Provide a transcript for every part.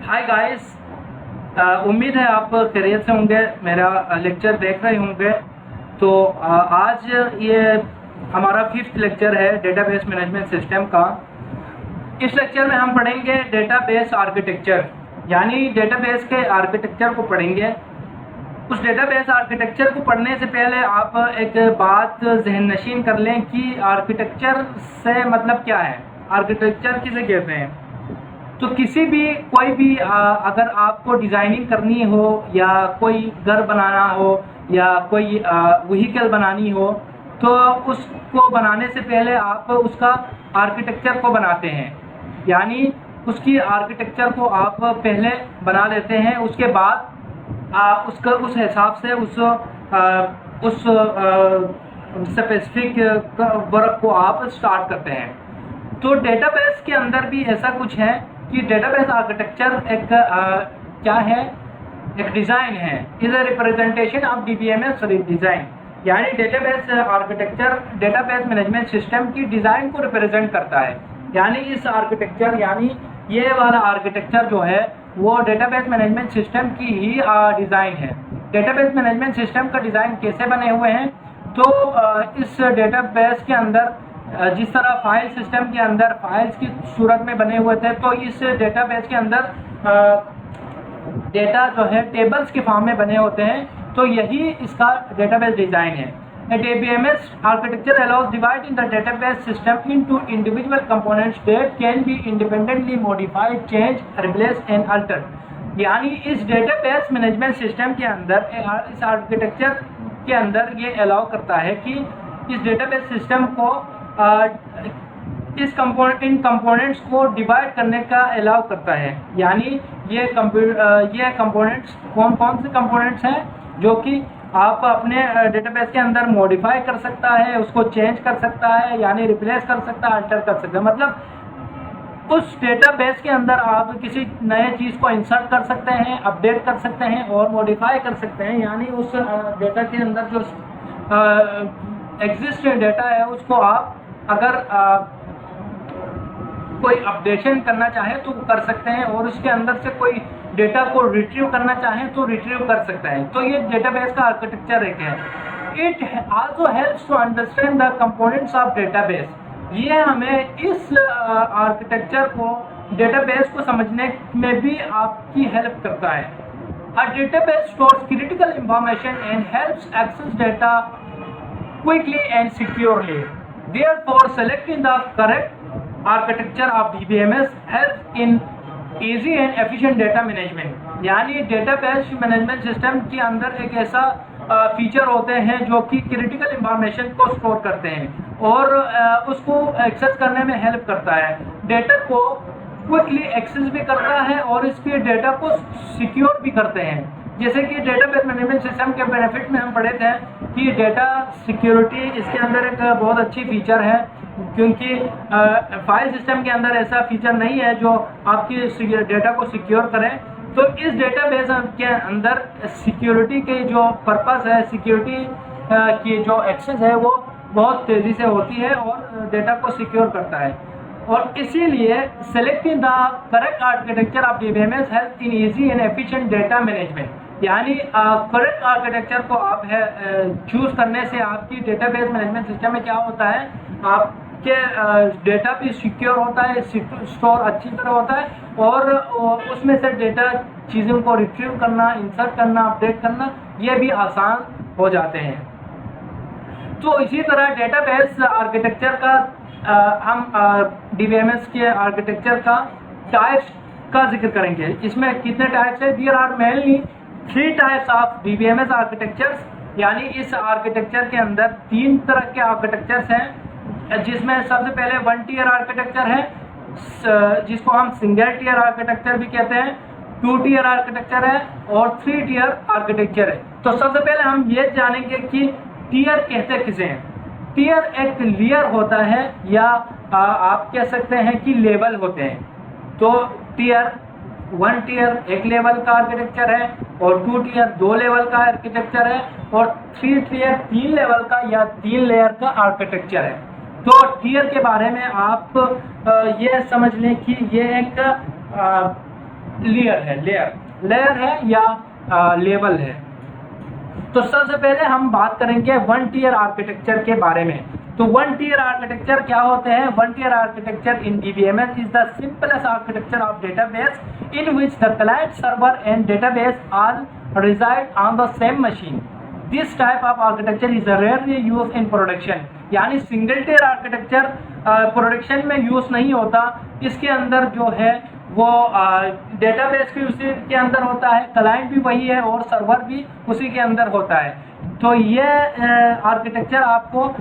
Hi guys, उम्मीद है आप खैरियत से होंगे। मेरा लेक्चर देख रहे होंगे। तो आज ये हमारा 5th लेक्चर है डेटाबेस मैनेजमेंट सिस्टम का। इस लेक्चर में हम पढ़ेंगे डेटाबेस आर्किटेक्चर, यानी डेटाबेस के आर्किटेक्चर को पढ़ेंगे। उस डेटाबेस आर्किटेक्चर को पढ़ने से पहले आप एक बात जहन नशीन कर लें कि आर्किटेक्चर से मतलब क्या है, आर्किटेक्चर किसे कहते हैं। तो किसी भी कोई भी अगर आपको डिज़ाइनिंग करनी हो या कोई घर बनाना हो या कोई व्हीकल बनानी हो, तो उसको बनाने से पहले आप उसका आर्किटेक्चर को बनाते हैं, यानी उसकी आर्किटेक्चर को आप पहले बना लेते हैं। उसके बाद उसका उस हिसाब से उस स्पेसिफिक वर्क को आप स्टार्ट करते हैं। तो डेटाबेस के अंदर भी ऐसा कुछ है कि डेटाबेस आर्किटेक्चर एक क्या है, एक डिज़ाइन है, is a representation of DBMS design, यानी database architecture database management system की डिज़ाइन को रिप्रेजेंट करता है। यानी इस आर्किटेक्चर यानी ये वाला आर्किटेक्चर जो है वो डेटाबेस मैनेजमेंट सिस्टम की ही डिज़ाइन है। डेटाबेस मैनेजमेंट सिस्टम का डिज़ाइन कैसे बने हुए हैं, तो इस डेटाबेस के अंदर जिस तरह फाइल सिस्टम के अंदर फाइल्स की सूरत में बने हुए थे, तो इस डेटाबेस के अंदर डेटा जो है टेबल्स के फॉर्म में बने होते हैं। तो यही इसका डेटाबेस डिज़ाइन है। A DBMS architecture allows dividing the database system into individual components that can be independently modified, changed, replaced and altered. यानी इस डेटाबेस मैनेजमेंट सिस्टम के अंदर, इस आर्किटेक्चर के अंदर ये अलाउ करता है कि इस डेटाबेस सिस्टम को इन कंपोनेंट्स को डिवाइड करने का अलाउ करता है। यानी ये कंपोनेंट्स कौन से कंपोनेंट्स हैं जो कि आप अपने डेटाबेस के अंदर मॉडिफाई कर सकता है, उसको चेंज कर सकता है, यानी रिप्लेस कर सकता है, अल्टर कर सकता है। मतलब उस डेटाबेस के अंदर आप किसी नए चीज़ को इंसर्ट कर सकते हैं, अपडेट कर सकते हैं और मॉडिफाई कर सकते हैं। यानी उस डेटा के अंदर जो एग्जिस्टिंग डेटा है उसको आप अगर कोई अपडेशन करना चाहे तो कर सकते हैं, और उसके अंदर से कोई डेटा को रिट्रीव करना चाहें तो रिट्रीव कर सकता है। तो ये डेटाबेस का आर्किटेक्चर एक है। It also helps to understand the components of database. ये हमें इस आर्किटेक्चर को डेटाबेस को समझने में भी आपकी हेल्प करता है। A database stores critical information and helps access data quickly and securely. Therefore, selecting the correct architecture of DBMS helps in easy and efficient data management। यानी डेटाबेस मैनेजमेंट सिस्टम के अंदर एक ऐसा फीचर होते हैं जो कि क्रिटिकल इंफॉर्मेशन को स्टोर करते हैं और उसको एक्सेस करने में हेल्प करता है। डेटा को क्विकली एक्सेस भी करता है और इसके डेटा को सिक्योर भी करते हैं। जैसे कि डेटाबेस मैनेजमेंट सिस्टम के बेनिफिट में हम पढ़े थे कि डेटा सिक्योरिटी इसके अंदर एक बहुत अच्छी फीचर है, क्योंकि फाइल सिस्टम के अंदर ऐसा फीचर नहीं है जो आपकी डेटा को सिक्योर करें। तो इस डेटाबेस के अंदर सिक्योरिटी के जो पर्पस है, सिक्योरिटी की जो एक्सेस है वो बहुत तेज़ी से होती है और डेटा को सिक्योर करता है। और इसीलिए selecting the correct architecture of DBMS help in easy and efficient data management. यानी करेक्ट आर्किटेक्चर को आप चूज़ करने से आपकी डेटाबेस मैनेजमेंट सिस्टम में क्या होता है, आपके डेटा भी सिक्योर होता है, स्टोर अच्छी तरह होता है और उसमें से डेटा चीज़ों को रिट्रीव करना, इंसर्ट करना, अपडेट करना ये भी आसान हो जाते हैं। तो इसी तरह डेटाबेस आर्किटेक्चर का हम डीबीएमएस के आर्किटेक्चर का टाइप्स का जिक्र करेंगे। इसमें कितने टाइप्स है? There are mainly 3 types of DBMS architectures. यानी इस आर्किटेक्चर के अंदर 3 तरह के आर्किटेक्चर्स हैं, जिसमें सबसे पहले 1 टियर आर्किटेक्चर है, जिसको हम सिंगल टियर आर्किटेक्चर भी कहते हैं, 2 टियर आर्किटेक्चर है और 3 टियर आर्किटेक्चर है। तो सबसे पहले हम ये जानेंगे कि टियर कहते किसे हैं। टियर एक लेयर होता है या आप कह सकते हैं कि लेवल होते हैं। तो टियर 1 टियर एक लेवल का आर्किटेक्चर है और 2 टियर 2 लेवल का आर्किटेक्चर है और 3 टियर 3 लेवल का या 3 लेयर का आर्किटेक्चर है। तो टियर के बारे में आप ये समझ लें कि ये एक लेयर है या लेवल है। तो सबसे पहले हम बात करेंगे वन टियर आर्किटेक्चर के बारे में। तो वन टियर आर्किटेक्चर क्या होते हैं? One tier architecture in DBMS is the simplest architecture of database in which the client server and database all reside on the same machine. This type of architecture is rarely used in production. यानी single tier architecture production में use नहीं होता। इसके अंदर जो है वो database भी उसी के अंदर होता है, क्लाइंट भी वही है और सर्वर भी उसी के अंदर होता है। तो ये आर्किटेक्चर आपको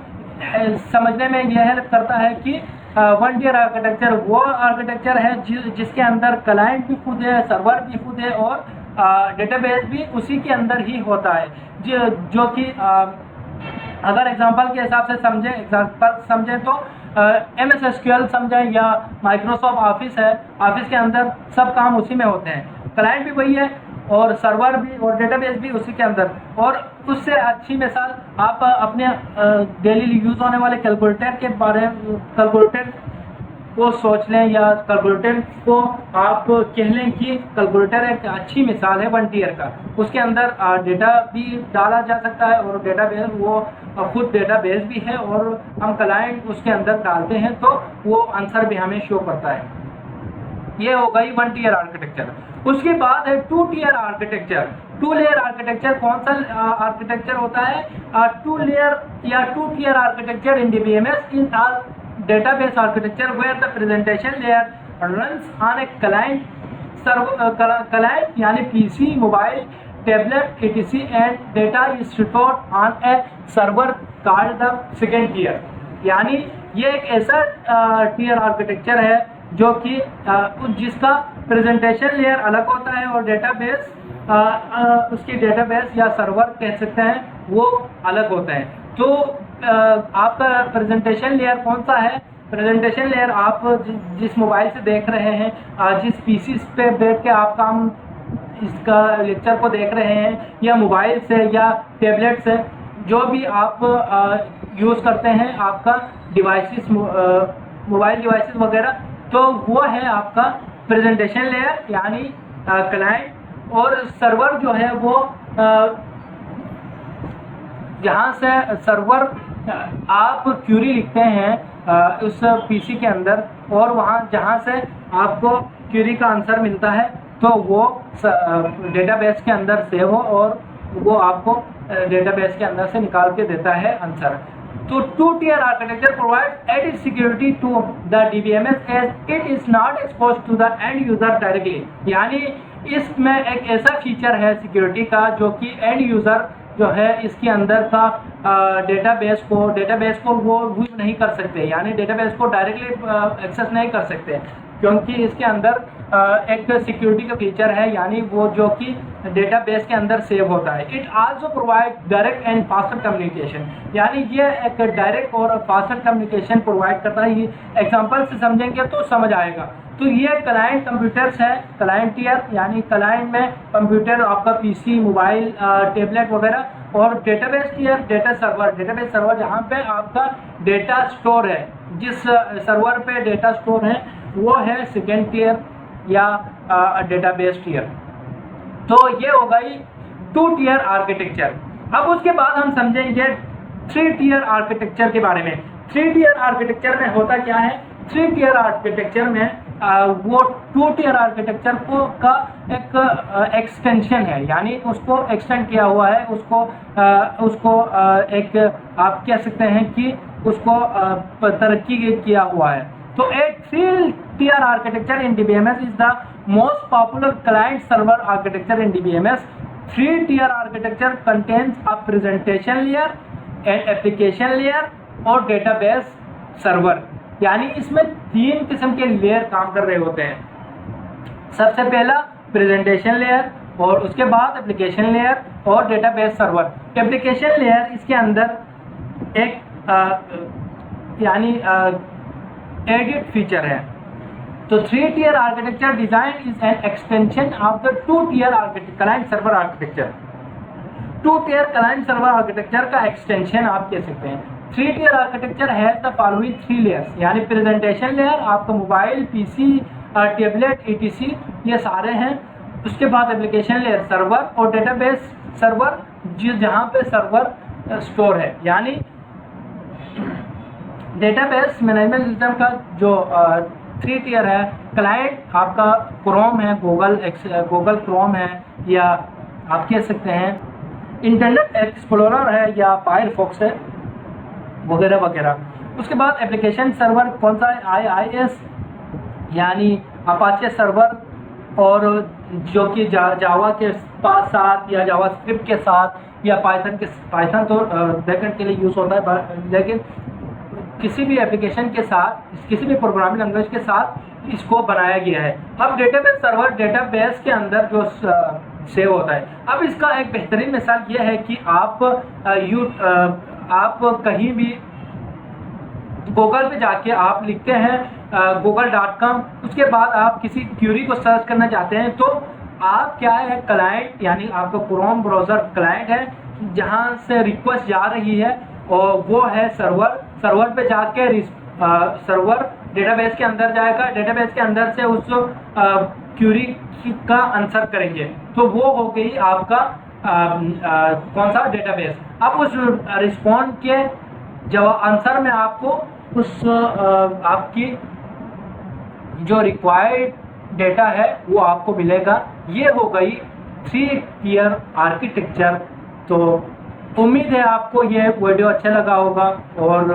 समझने में यह हेल्प करता है कि वन टियर आर्किटेक्चर वो आर्किटेक्चर है जिसके अंदर क्लाइंट भी खुद है, सर्वर भी खुद है और डेटाबेस भी उसी के अंदर ही होता है। जो कि अगर एग्जांपल के हिसाब से समझें तो MS SQL समझें या माइक्रोसॉफ्ट ऑफिस है, ऑफिस के अंदर सब काम उसी में होते हैं, क्लाइंट भी वही है और सर्वर भी और डेटाबेस भी उसी के अंदर। और उससे अच्छी मिसाल आप अपने डेली यूज़ होने वाले कैलकुलेटर को सोच लें या कैलकुलेटर को आप कह लें कि कैलकुलेटर एक अच्छी मिसाल है वन टियर का। उसके अंदर डेटा भी डाला जा सकता है और डेटाबेस वो खुद डेटाबेस भी है और हम क्लाइंट उसके अंदर डालते हैं तो वो आंसर भी हमें शो करता है। ये हो गई वन टियर आर्किटेक्चर। उसके बाद है two tier architecture. Two layer architecture कौन सा आर्किटेक्चर होता है? टू लेयर या two tier architecture in DBMS in database architecture where the presentation layer runs on a client यानी PC, mobile, tablet, etc. and data is stored on a server called the second tier। यानी ये एक ऐसा tier architecture है जो कि जिसका presentation layer अलग होता है और डेटाबेस उसकी डेटाबेस या सर्वर कह सकते हैं वो अलग होता है। तो आपका प्रेजेंटेशन लेयर कौन सा है? प्रेजेंटेशन लेयर आप जिस मोबाइल से देख रहे हैं, जिस पीसी पे बैठ के आप काम इसका लेक्चर को देख रहे हैं या मोबाइल से या टैबलेट से, जो भी आप यूज़ करते हैं आपका डिवाइसेस, मोबाइल डिवाइसेस वगैरह, तो वो है आपका प्रेजेंटेशन लेयर यानी क्लाइंट। और सर्वर जो है वो जहाँ से सर्वर आप क्यूरी लिखते हैं उस पीसी के अंदर और वहाँ जहाँ से आपको क्यूरी का आंसर मिलता है तो वो डेटाबेस के अंदर सेव हो और वो आपको डेटाबेस के अंदर से निकाल के देता है आंसर। तो two tier architecture provides added security to the DBMS as it is not exposed to the end user directly. यानी इसमें एक ऐसा फीचर है सिक्योरिटी का जो कि एंड यूजर जो है इसके अंदर का डेटाबेस को वो व्यू नहीं कर सकते, यानी डेटाबेस को डायरेक्टली एक्सेस नहीं कर सकते क्योंकि इसके अंदर एक सिक्योरिटी का फीचर है, यानी वो जो कि डेटाबेस के अंदर सेव होता है। It also provide direct and faster communication, यानी ये एक डायरेक्ट और फास्टर कम्युनिकेशन प्रोवाइड करता है। ये एग्जांपल से समझेंगे तो समझ आएगा। तो ये क्लाइंट कंप्यूटर्स है, क्लाइंट टियर यानी क्लाइंट में कंप्यूटर आपका पीसी, मोबाइल, टैबलेट वगैरह, और डेटाबेस टियर डेटाबेस सर्वर जहाँ पे आपका डेटा स्टोर है, जिस सर्वर पे डेटा स्टोर है वो है सेकेंड टियर या डेटाबेस टियर। तो ये हो गई टू टियर आर्किटेक्चर। अब उसके बाद हम समझेंगे थ्री टियर आर्किटेक्चर के बारे में। थ्री टियर आर्किटेक्चर में होता क्या है? थ्री टियर आर्किटेक्चर में वो टू टियर आर्किटेक्चर को का एक एक्सटेंशन है, यानी उसको एक्सटेंड किया हुआ है, उसको एक आप कह सकते हैं कि उसको तरक्की किया हुआ है। तो एक three tier architecture in DBMS is the most popular client server architecture in DBMS। Three tier architecture contains a presentation layer, and application layer और डेटाबेस सर्वर, यानी इसमें तीन किस्म के लेयर काम कर रहे होते हैं। सबसे पहला प्रेजेंटेशन लेयर और उसके बाद एप्लीकेशन लेयर और डेटाबेस सर्वर। एप्लीकेशन लेयर इसके अंदर एक यानी एडिट फीचर है। तो three tier architecture design is an extension of the two tier client server architecture. Two tier client server architecture का एक्सटेंशन आप कह सकते हैं। Three tier architecture has the following three layers, यानी प्रेजेंटेशन लेयर आपका mobile, PC, tablet etc ये सारे हैं। उसके बाद एप्लीकेशन लेयर सर्वर और डेटाबेस सर्वर जहाँ पे सर्वर स्टोर है, यानी डेटाबेस मैनेजमेंट सिस्टम का जो 3 टियर है। क्लाइंट आपका क्रोम है, गूगल क्रोम है, या आप कह सकते हैं इंटरनेट एक्सप्लोरर है, या फायरफॉक्स है, वगैरह वगैरह। उसके बाद एप्लीकेशन सर्वर कौन सा है, IIS यानी अपाचे सर्वर, और जो कि जावा के साथ या जावा स्क्रिप्ट के साथ या पाइथन तो बैकएंड के लिए यूज़ होता है, लेकिन किसी भी एप्लीकेशन के साथ, किसी भी प्रोग्रामिंग लैंग्वेज के साथ इसको बनाया गया है। अब डेटाबेस सर्वर डेटाबेस के अंदर जो सेव होता है। अब इसका एक बेहतरीन मिसाल ये है कि आप कहीं भी गूगल पे जाके आप लिखते हैं google.com, उसके बाद आप किसी क्यूरी को सर्च करना चाहते हैं, तो आप क्या है, क्लाइंट यानी आपका क्रोम ब्राउज़र क्लाइंट है जहाँ से रिक्वेस्ट जा रही है, और वो है सर्वर पे जाके सर्वर डेटाबेस के अंदर जाएगा, डेटाबेस के अंदर से उस क्यूरी का आंसर करेंगे, तो वो हो गई आपका कौन सा डेटाबेस। अब उस रिस्पॉन्ड के जवाब आंसर में आपको उस आपकी जो रिक्वायर्ड डेटा है वो आपको मिलेगा। ये हो गई 3 टियर आर्किटेक्चर। तो उम्मीद है आपको ये वीडियो अच्छा लगा होगा, और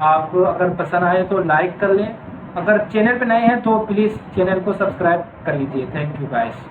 आप अगर पसंद आए तो लाइक कर लें, अगर चैनल पे नए हैं तो प्लीज़ चैनल को सब्सक्राइब कर लीजिए। Thank you guys.